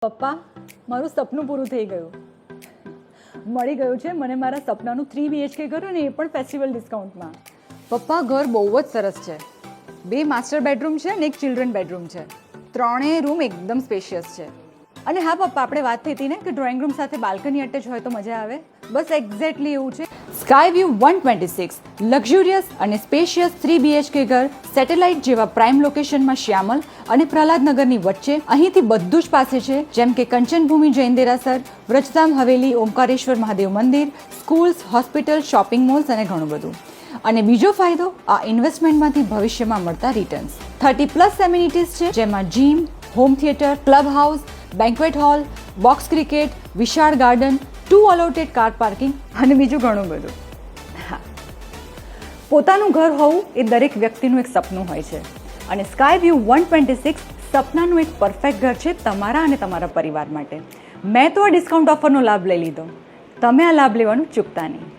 પપ્પા, મારું સપનું પૂરું થઈ ગયું. મળી ગયું છે મને મારા સપનાનું 3 BHK ઘર, અને એ પણ ફેસ્ટિવલ ડિસ્કાઉન્ટમાં. પપ્પા, ઘર બહુ જ સરસ છે. 2 માસ્ટર બેડરૂમ છે અને 1 ચિલ્ડ્રન બેડરૂમ છે. 3 રૂમ એકદમ સ્પેશિયસ છે. અને હા પપ્પા, આપણે વાત થઈ હતી ને કે ડ્રોઈંગ રૂમ સાથે બાલ્કની અટેચ હોય તો મજા આવે. બસ એક્ઝેક્ટલી એવું છે. સ્કાય વ્યૂ 126 લક્ઝુરિયસ અને સ્પેશિયસ 3 BHK ઘર સેટેલાઇટ જેવા પ્રાઇમ લોકેશનમાં શ્યામલ અને પ્રહલાદનગરની વચ્ચે. અહીંથી બધું જ પાસે છે, જેમ કે કંચનભૂમિ જૈન દેરાસર, વ્રજધામ હવેલી, ઓમકારેશ્વર મહાદેવ મંદિર, સ્કૂલ્સ, હોસ્પિટલ, શોપિંગ મોલ્સ અને ઘણું બધું. અને બીજો ફાયદો, આ ઇન્વેસ્ટમેન્ટમાંથી ભવિષ્યમાં મળતા રિટર્ન્સ. 30+ એમ્યુનિટીઝ છે, જેમાં gym, home theatre, club house, banquet hall, box cricket, વિશાળ ગાર્ડન, 2 અલોટેડ કાર પાર્કિંગ અને બીજું ઘણું બધું. હા, પોતાનું ઘર હોવું એ દરેક વ્યક્તિનું એક સપનું હોય છે, અને સ્કાય વ્યૂ 126 સપનાનું એક પરફેક્ટ ઘર છે તમારા અને તમારા પરિવાર માટે. મેં તો આ ડિસ્કાઉન્ટ ઓફરનો લાભ લઈ લીધો. તમે આ લાભ લેવાનું ચૂકતા નહીં.